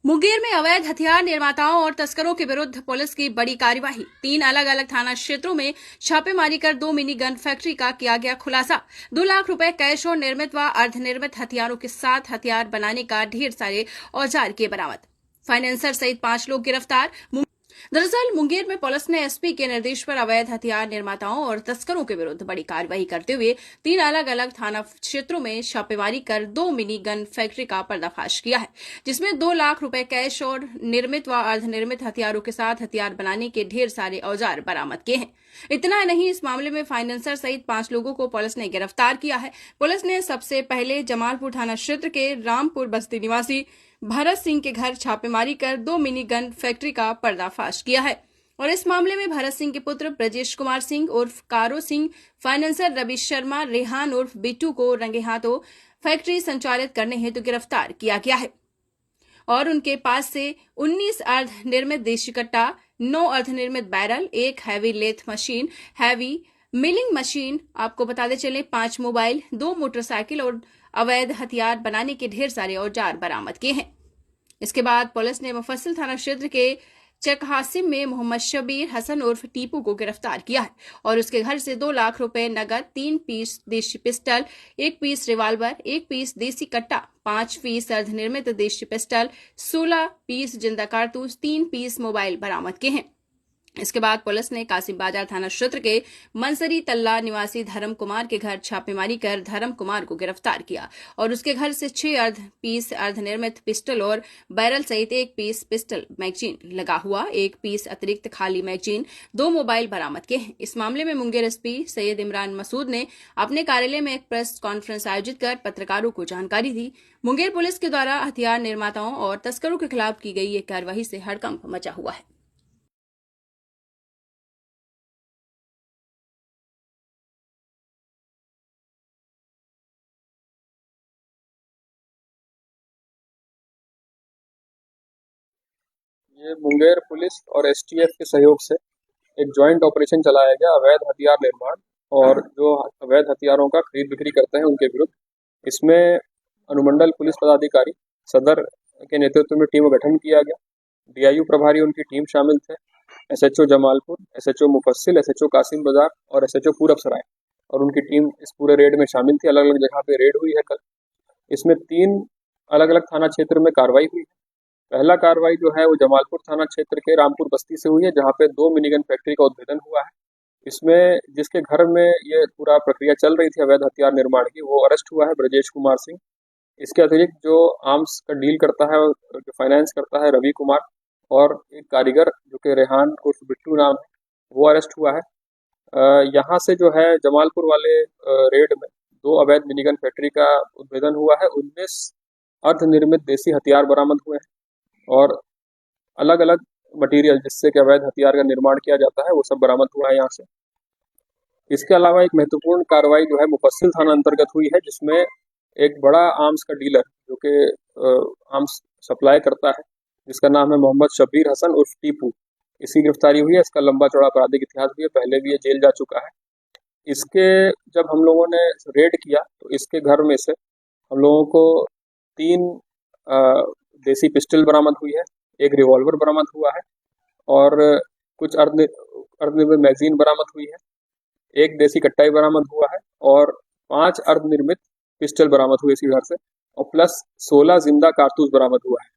मुंगेर में अवैध हथियार निर्माताओं और तस्करों के विरुद्ध पुलिस की बड़ी कार्यवाही। 3 अलग अलग थाना क्षेत्रों में छापेमारी कर 2 मिनी गन फैक्ट्री का किया गया खुलासा। 2 लाख रुपए कैश और निर्मित व अर्धनिर्मित हथियारों के साथ हथियार बनाने का ढेर सारे औजार किए बरामद। फाइनेंसर सहित 5 लोग गिरफ्तार। दरअसल मुंगेर में पुलिस ने एसपी के निर्देश पर अवैध हथियार निर्माताओं और तस्करों के विरुद्ध बड़ी कार्रवाई करते हुए 3 अलग अलग थाना क्षेत्रों में छापेमारी कर 2 मिनी गन फैक्ट्री का पर्दाफाश किया है, जिसमें 2 लाख रुपए कैश और निर्मित व अर्धनिर्मित हथियारों के साथ हथियार बनाने के ढेर सारे औजार बरामद किए हैं। इतना नहीं, इस मामले में फाइनेंसर सहित 5 लोगों को पुलिस ने गिरफ्तार किया है। पुलिस ने सबसे पहले जमालपुर थाना क्षेत्र के रामपुर बस्ती निवासी भरत सिंह के घर छापेमारी कर 2 मिनी गन फैक्ट्री का पर्दाफाश किया है और इस मामले में भरत सिंह के पुत्र ब्रजेश कुमार सिंह उर्फ कारो सिंह, फाइनेंसर रवि शर्मा, रेहान उर्फ बिट्टू को रंगे हाथों फैक्ट्री संचालित करने हेतु गिरफ्तार किया गया है और उनके पास से 19 अर्ध निर्मित देशी कट्टा, 9 अर्धनिर्मित barrel, 1 heavy lathe machine, heavy milling machine, आपको बताते चले 5 मोबाइल, 2 मोटरसाइकिल और अवैध हथियार बनाने के ढेर सारे औजार बरामद किए हैं। इसके बाद पुलिस ने मुफस्सिल थाना क्षेत्र के चकहासिम में मोहम्मद शबीर हसन उर्फ टीपू को गिरफ्तार किया है और उसके घर से 2 लाख रुपए नगद, 3 पीस देशी पिस्टल, 1 पीस रिवाल्वर, 1 पीस देसी कट्टा, 5 पीस अर्धनिर्मित देशी पिस्टल, 16 पीस जिंदा कारतूस, 3 पीस मोबाइल बरामद किए हैं। इसके बाद पुलिस ने कासिम बाजार थाना क्षेत्र के मनसरी तल्ला निवासी धर्म कुमार के घर छापेमारी कर धर्म कुमार को गिरफ्तार किया और उसके घर से 6 पीस अर्धनिर्मित पिस्टल और बैरल सहित 1 पीस पिस्टल मैगजीन लगा हुआ, 1 पीस अतिरिक्त खाली मैगजीन, 2 मोबाइल बरामद किए हैं। इस मामले में मुंगेर एसपी सैयद इमरान मसूद ने अपने कार्यालय में एक प्रेस कॉन्फ्रेंस आयोजित कर पत्रकारों को जानकारी दी। मुंगेर पुलिस के द्वारा हथियार निर्माताओं और तस्करों के खिलाफ की गई ये कार्रवाई से हड़कंप मचा हुआ है। ये मुंगेर पुलिस और एसटीएफ के सहयोग से एक जॉइंट ऑपरेशन चलाया गया अवैध हथियार निर्माण और जो अवैध हथियारों का खरीद बिक्री करते हैं उनके विरुद्ध। इसमें अनुमंडल पुलिस पदाधिकारी सदर के नेतृत्व में टीम का गठन किया गया। डीआईयू प्रभारी उनकी टीम शामिल थे, एसएचओ जमालपुर, एसएचओ मुफस्सिल, एसएचओ कासिम बाजार और एसएचओ पूरब सराय और उनकी टीम इस पूरे रेड में शामिल थी। अलग अलग जगह पे रेड हुई है कल। इसमें 3 अलग अलग थाना क्षेत्र में कार्रवाई हुई है। पहला कार्रवाई जो है वो जमालपुर थाना क्षेत्र के रामपुर बस्ती से हुई है, जहाँ पे 2 मिनीगन फैक्ट्री का उद्भेदन हुआ है। इसमें जिसके घर में ये पूरा प्रक्रिया चल रही थी अवैध हथियार निर्माण की, वो अरेस्ट हुआ है ब्रजेश कुमार सिंह। इसके अतिरिक्त जो आर्म्स का डील करता है, जो फाइनेंस करता है, रवि कुमार, और एक कारीगर जो कि रेहान उर्फ बिट्टू नाम है, वो अरेस्ट हुआ है। यहाँ से जो है जमालपुर वाले रेड में 2 अवैध मिनीगन फैक्ट्री का उद्भेदन हुआ है। 19 अर्धनिर्मित देसी हथियार बरामद हुए हैं और अलग अलग मटेरियल जिससे कि अवैध हथियार का निर्माण किया जाता है वो सब बरामद हुआ है यहाँ से। इसके अलावा एक महत्वपूर्ण कार्रवाई जो है मुफस्सिल थाना अंतर्गत हुई है, जिसमें एक बड़ा आर्म्स का डीलर जो कि आर्म्स सप्लाई करता है, जिसका नाम है मोहम्मद शबीर हसन उर्फ टीपू, इसकी गिरफ्तारी हुई है। इसका लंबा चौड़ा आपराधिक इतिहास भी है, पहले भी ये जेल जा चुका है। इसके जब हम लोगों ने रेड किया तो इसके घर में से हम लोगों को 3 देसी पिस्टल बरामद हुई है, 1 रिवॉल्वर बरामद हुआ है और कुछ अर्धनिर्मित मैगजीन बरामद हुई है, 1 देसी कट्टा बरामद हुआ है और 5 अर्धनिर्मित पिस्टल बरामद हुए इसी घर से और प्लस 16 जिंदा कारतूस बरामद हुआ है।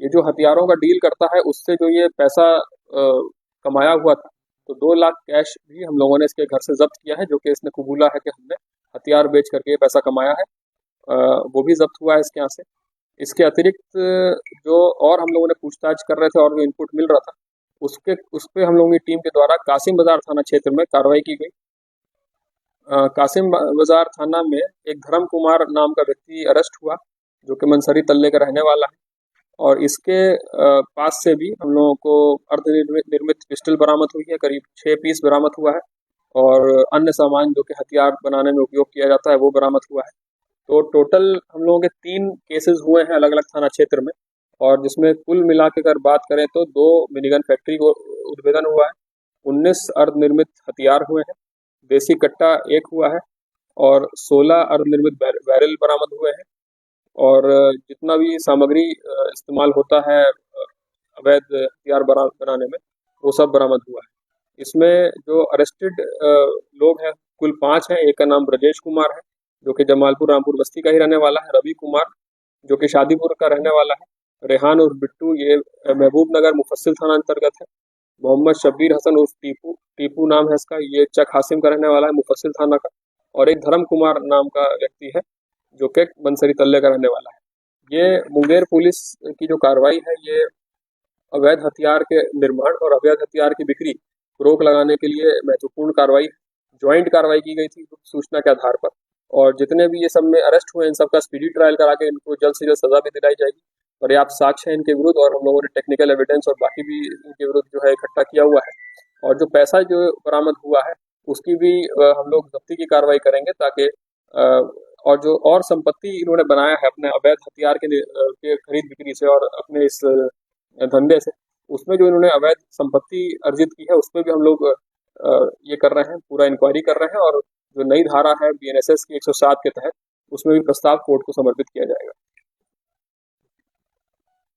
ये जो हथियारों का डील करता है उससे जो ये पैसा कमाया हुआ था, तो 2 लाख कैश भी हम लोगों ने इसके घर से जब्त किया है, जो कि इसने कबूला है कि हमने हथियार बेच करके ये पैसा कमाया है। वो भी जब्त हुआ है इसके यहाँ से। इसके अतिरिक्त जो और हम लोगों ने पूछताछ कर रहे थे और जो इनपुट मिल रहा था उस पे हम लोगों की टीम के द्वारा कासिम बाजार थाना क्षेत्र में कार्रवाई की गई। कासिम बाजार थाना में एक धर्म कुमार नाम का व्यक्ति अरेस्ट हुआ, जो कि मनसरी तल्ले का रहने वाला है और इसके पास से भी हम लोगों को अर्धनिर्मित पिस्टल बरामद हुई है, करीब 6 पीस बरामद हुआ है और अन्य सामान जो कि हथियार बनाने में उपयोग किया जाता है वो बरामद हुआ है। तो टोटल हम लोगों के 3 केसेस हुए हैं अलग अलग थाना क्षेत्र में और जिसमें कुल मिला के अगर बात करें तो 2 मिनीगन फैक्ट्री को उद्भेदन हुआ है, 19 अर्धनिर्मित हथियार हुए हैं, देसी कट्टा 1 हुआ है और 16 अर्धनिर्मित बैरल बरामद हुए हैं। और जितना भी सामग्री इस्तेमाल होता है अवैध हथियार बनाने में, वो सब बरामद हुआ है। इसमें जो अरेस्टेड लोग हैं कुल 5 हैं। एक का नाम ब्रजेश कुमार है जो कि जमालपुर रामपुर बस्ती का ही रहने वाला है। रवि कुमार जो कि शादीपुर का रहने वाला है। रेहान उर्फ बिट्टू ये महबूब नगर मुफस्सिल थाना अंतर्गत है। मोहम्मद शब्बीर हसन उर्फ टीपू टीपू नाम है इसका, ये चक हासिम का रहने वाला है मुफस्सिल थाना का। और एक धर्म कुमार नाम का व्यक्ति है जो कि बंसरी तल्ले का रहने वाला है। ये मुंगेर पुलिस की जो कार्रवाई है ये अवैध हथियार के निर्माण और अवैध हथियार की बिक्री को रोक लगाने के लिए महत्वपूर्ण कार्रवाई, ज्वाइंट कार्रवाई की गई थी सूचना के आधार पर। और जितने भी ये सब में अरेस्ट हुए इन सबका स्पीडी ट्रायल करा के इनको जल्द से जल्द सजा भी दिलाई जाएगी। पर्याप्त साक्ष्य है इनके विरुद्ध और हम लोगों ने टेक्निकल एविडेंस और बाकी भी इनके विरुद्ध जो है इकट्ठा किया हुआ है। और जो पैसा जो बरामद हुआ है उसकी भी हम लोग जब्ती की कार्रवाई करेंगे ताकि और जो और संपत्ति इन्होंने बनाया है अपने अवैध हथियार के खरीद बिक्री से और अपने इस धंधे से, उसमें जो इन्होंने अवैध संपत्ति अर्जित की है उस पर भी हम लोग ये कर रहे हैं, पूरा इंक्वायरी कर रहे हैं। और जो नई धारा है बीएनएसएस की 107 के तहत उसमें भी प्रस्ताव कोर्ट को समर्पित किया जाएगा।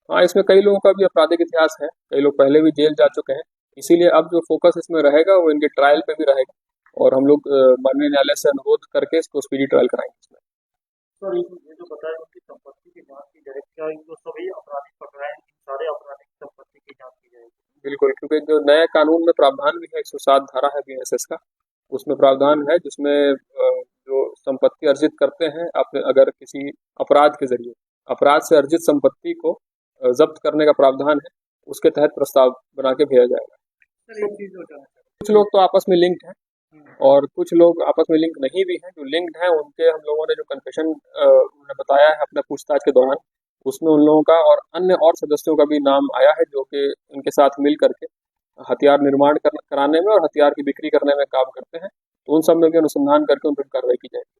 हाँ, इसमें कई लोगों का भी आपराधिक इतिहास है, कई लोग पहले भी जेल जा चुके हैं, इसीलिए अब जो फोकस इसमें रहेगा वो इनके ट्रायल पे भी रहेगा। और हम लोग माननीय न्यायालय से अनुरोध करके इसको स्पीडी ट्रायल कराएंगे इसमें। सर ये जो बताया उनकी संपत्ति की जांच की जाएगी, क्या इनको सभी अपराधी पकड़ाए इन सारे आपराधिक संपत्ति की जांच की जाएगी? बिल्कुल, क्योंकि जो नए कानून में प्रावधान भी है 107 धारा है बीएनएसएस का, उसमें प्रावधान है जिसमें जो संपत्ति अर्जित करते हैं आपने अगर किसी अपराध के जरिए अपराध से अर्जित संपत्ति को जब्त करने का प्रावधान है, उसके तहत प्रस्ताव बना के भेजा जाएगा। सर एक चीज कुछ लोग तो आपस में लिंक्ड हैं और कुछ लोग आपस में लिंक नहीं भी हैं। जो लिंक्ड हैं उनके हम लोगों ने जो कन्फेशन उन्होंने बताया है अपने पूछताछ के दौरान, उसमें उन लोगों का और अन्य और सदस्यों का भी नाम आया है जो कि इनके साथ मिल करके हथियार निर्माण कराने में और हथियार की बिक्री करने में काम करते हैं। तो उन सब में भी अनुसंधान करके उन पर कार्रवाई की जाएगी।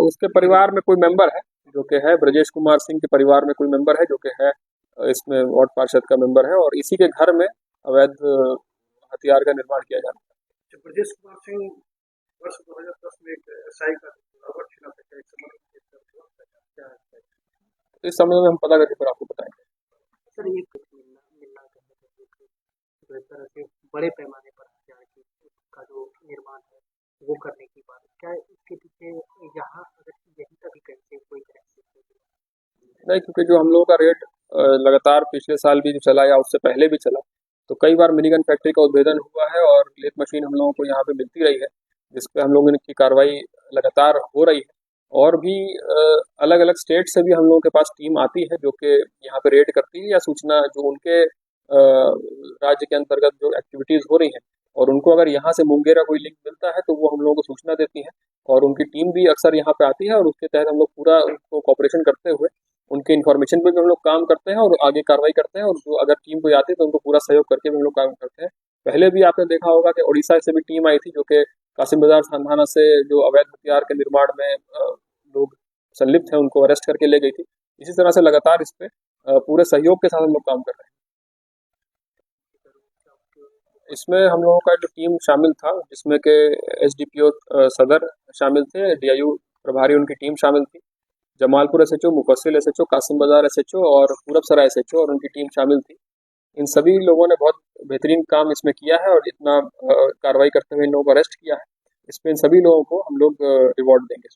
उसके परिवार में कोई मेंबर है जो कि है ब्रजेश कुमार सिंह के परिवार में कोई मेंबर है जो कि है इसमें वार्ड पार्षद का मेंबर है और इसी के घर में अवैध हथियार का निर्माण किया जा रहा है। ब्रजेश कुमार सिंह वर्ष 2010 में एक एसआई का इस समय में हम पता करके फिर आपको बताएंगे। सर ये मिलना जो इस तरह से बड़े पैमाने पर हथियार का जो निर्माण है वो करने की बात, क्या इसके पीछे यहाँ अगर यही तभी कहीं से कोई नहीं, क्योंकि जो हम लोगों का रेट लगातार पिछले साल भी जो चला या उससे पहले भी चला, तो कई बार मिनीगन फैक्ट्री का उद्भेदन हुआ है और लेथ मशीन हम लोगों को यहाँ पे मिलती रही है, जिस पे हम लोगों की कार्रवाई लगातार हो रही है। और भी अलग अलग स्टेट से भी हम लोगों के पास टीम आती है जो कि यहाँ पे रेड करती है या सूचना जो उनके राज्य के अंतर्गत जो एक्टिविटीज़ हो रही हैं और उनको अगर यहाँ से मुंगेर का कोई लिंक मिलता है तो वो हम लोगों को सूचना देती है और उनकी टीम भी अक्सर यहाँ पे आती है और उसके तहत हम लोग पूरा उनको कॉपरेशन करते हुए उनके इन्फॉर्मेशन पे भी हम लोग काम करते हैं और आगे कार्रवाई करते हैं। और जो अगर टीम कोई आती है तो उनको पूरा सहयोग करके भी हम लोग काम करते हैं। पहले भी आपने देखा होगा कि उड़ीसा से भी टीम आई थी जो कि कासिम बाजार थाना से जो अवैध हथियार के निर्माण में लोग संलिप्त हैं उनको अरेस्ट करके ले गई थी। इसी तरह से लगातार इस पे पूरे सहयोग के साथ हम लोग काम कर रहे हैं। इसमें हम लोगों का जो टीम शामिल था जिसमें के एसडीपीओ सदर शामिल थे, डीआईयू प्रभारी उनकी टीम शामिल थी, जमालपुर एसएचओ, मुफस्सिल एसएचओ, कासिम बाजार एसएचओ और पूरब सराय एसएचओ और उनकी टीम शामिल थी। इन सभी लोगों ने बहुत बेहतरीन काम इसमें किया है और इतना कार्रवाई करते हुए इन लोगों को अरेस्ट किया है। इस पे इन सभी लोगों को हम लोग रिवॉर्ड देंगे।